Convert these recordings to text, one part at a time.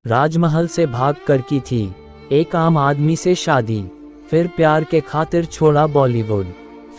राजमहल से भाग कर की थी एक आम आदमी से शादी, फिर प्यार के खातिर छोड़ा बॉलीवुड।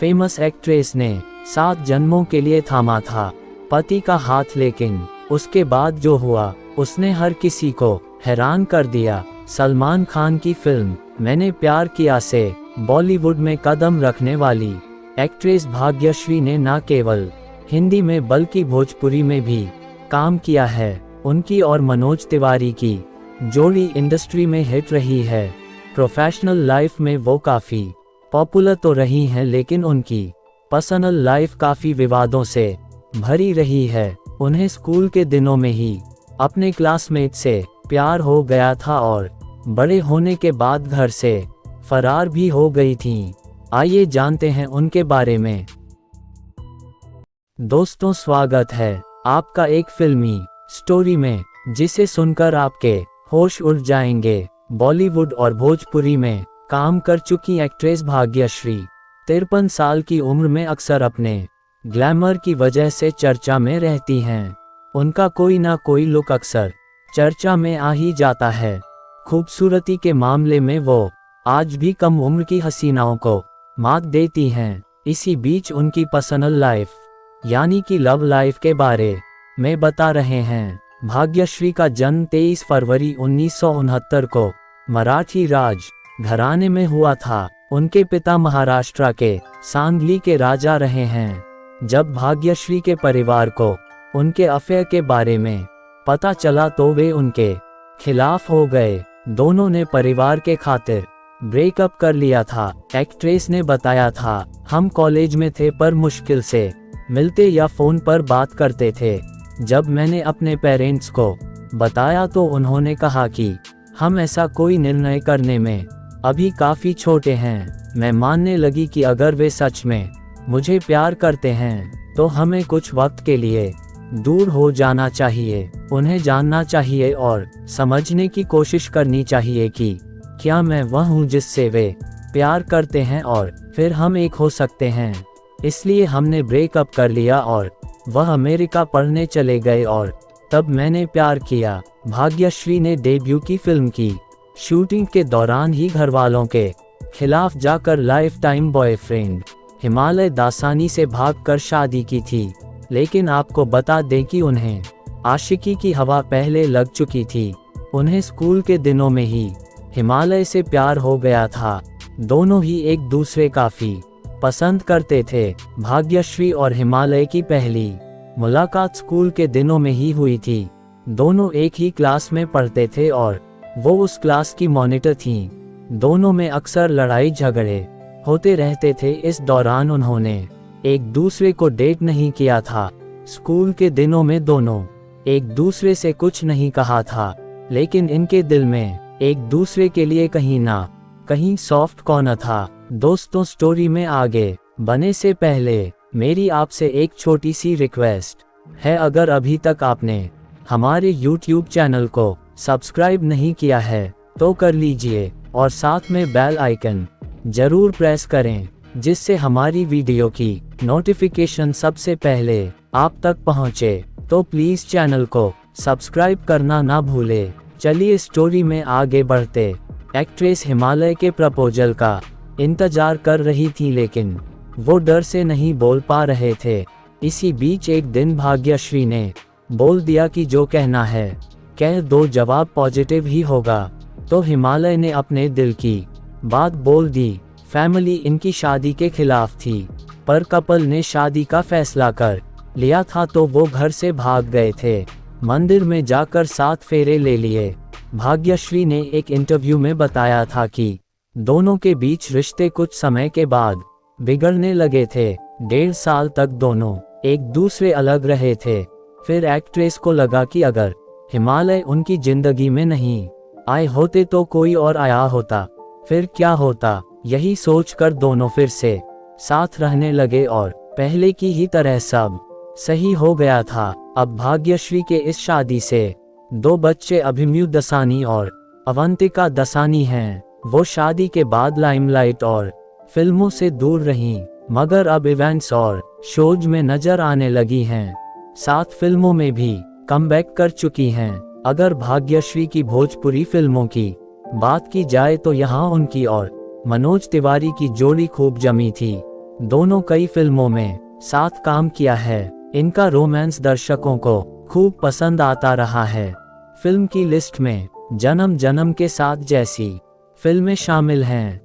फेमस एक्ट्रेस ने 7 जन्मों के लिए थामा था पति का हाथ, लेकिन उसके बाद जो हुआ उसने हर किसी को हैरान कर दिया। सलमान खान की फिल्म मैंने प्यार किया से बॉलीवुड में कदम रखने वाली एक्ट्रेस भाग्यश्री ने न केवल हिंदी में बल्कि भोजपुरी में भी काम किया है। उनकी और मनोज तिवारी की जोड़ी इंडस्ट्री में हिट रही है। प्रोफेशनल लाइफ में वो काफ़ी पॉपुलर तो रही हैं, लेकिन उनकी पर्सनल लाइफ काफ़ी विवादों से भरी रही है। उन्हें स्कूल के दिनों में ही अपने क्लासमेट से प्यार हो गया था और बड़े होने के बाद घर से फरार भी हो गई थीं। आइए जानते हैं उनके बारे में। दोस्तों, स्वागत है आपका एक फिल्मी स्टोरी में, जिसे सुनकर आपके होश उड़ जाएंगे। बॉलीवुड और भोजपुरी में काम कर चुकी एक्ट्रेस भाग्यश्री 53 साल की उम्र में अक्सर अपने ग्लैमर की वजह से चर्चा में रहती हैं। उनका कोई ना कोई लुक अक्सर चर्चा में आ ही जाता है। खूबसूरती के मामले में वो आज भी कम उम्र की हसीनाओं को मात देती हैं। इसी बीच उनकी पर्सनल लाइफ यानी कि लव लाइफ के बारे में बता रहे हैं। भाग्यश्री का जन्म 23 फरवरी 1969 को मराठी राज घराने में हुआ था। उनके पिता महाराष्ट्र के सांगली के राजा रहे हैं। जब भाग्यश्री के परिवार को उनके अफेयर के बारे में पता चला तो वे उनके खिलाफ हो गए। दोनों ने परिवार के खातिर ब्रेकअप कर लिया था। एक्ट्रेस ने बताया था, हम कॉलेज में थे पर मुश्किल से मिलते या फोन पर बात करते थे। जब मैंने अपने पेरेंट्स को बताया तो उन्होंने कहा कि हम ऐसा कोई निर्णय करने में अभी काफ़ी छोटे हैं। मैं मानने लगी कि अगर वे सच में मुझे प्यार करते हैं तो हमें कुछ वक्त के लिए दूर हो जाना चाहिए। उन्हें जानना चाहिए और समझने की कोशिश करनी चाहिए कि क्या मैं वह हूँ जिससे वे प्यार करते हैं और फिर हम एक हो सकते हैं। इसलिए हमने ब्रेकअप कर लिया और वह अमेरिका पढ़ने चले गए और तब मैंने प्यार किया। भाग्यश्री ने डेब्यू की फिल्म की शूटिंग के दौरान ही घरवालों के खिलाफ जाकर life time boyfriend Himalaya Dasani से भागकर शादी की थी। लेकिन आपको बता दें कि उन्हें आशिकी की हवा पहले लग चुकी थी। उन्हें स्कूल के दिनों में ही हिमालय से प्यार हो गया था। दोनों ही एक दूसरे काफ़ी पसंद करते थे। भाग्यश्री और हिमालय की पहली मुलाकात स्कूल के दिनों में ही हुई थी। दोनों एक ही क्लास में पढ़ते थे और वो उस क्लास की मॉनिटर थीं। दोनों में अक्सर लड़ाई झगड़े होते रहते थे। इस दौरान उन्होंने एक दूसरे को डेट नहीं किया था। स्कूल के दिनों में दोनों एक दूसरे से कुछ नहीं कहा था, लेकिन इनके दिल में एक दूसरे के लिए कहीं ना कहीं सॉफ्ट कॉर्नर था। दोस्तों, स्टोरी में आगे बढ़ने से पहले मेरी आपसे एक छोटी सी रिक्वेस्ट है। अगर अभी तक आपने हमारे YouTube चैनल को सब्सक्राइब नहीं किया है तो कर लीजिए और साथ में बेल आइकन जरूर प्रेस करें, जिससे हमारी वीडियो की नोटिफिकेशन सबसे पहले आप तक पहुंचे। तो प्लीज़ चैनल को सब्सक्राइब करना ना भूले। चलिए स्टोरी में आगे बढ़ते। एक्ट्रेस हिमालय के प्रपोजल का इंतजार कर रही थी, लेकिन वो डर से नहीं बोल पा रहे थे। इसी बीच एक दिन भाग्यश्री ने बोल दिया कि जो कहना है कह दो, जवाब पॉजिटिव ही होगा। तो हिमालय ने अपने दिल की बात बोल दी। फैमिली इनकी शादी के खिलाफ थी, पर कपल ने शादी का फैसला कर लिया था तो वो घर से भाग गए थे। मंदिर में जाकर 7 फेरे ले लिए। भाग्यश्री ने एक इंटरव्यू में बताया था कि दोनों के बीच रिश्ते कुछ समय के बाद बिगड़ने लगे थे। 1.5 साल तक दोनों एक दूसरे अलग रहे थे। फिर एक्ट्रेस को लगा कि अगर हिमालय उनकी जिंदगी में नहीं आए होते तो कोई और आया होता, फिर क्या होता। यही सोचकर दोनों फिर से साथ रहने लगे और पहले की ही तरह सब सही हो गया था। अब भाग्यश्री के इस शादी से 2 बच्चे अभिमन्यु दसानी और अवंतिका दसानी हैं। वो शादी के बाद लाइमलाइट और फिल्मों से दूर रहीं, मगर अब इवेंट्स और शोज में नजर आने लगी हैं। 7 फिल्मों में भी कमबैक कर चुकी हैं। अगर भाग्यश्री की भोजपुरी फिल्मों की बात की जाए तो यहाँ उनकी और मनोज तिवारी की जोड़ी खूब जमी थी। दोनों कई फिल्मों में साथ काम किया है। इनका रोमांस दर्शकों को खूब पसंद आता रहा है। फिल्म की लिस्ट में जन्म जन्म के साथ जैसी फिल्में शामिल हैं।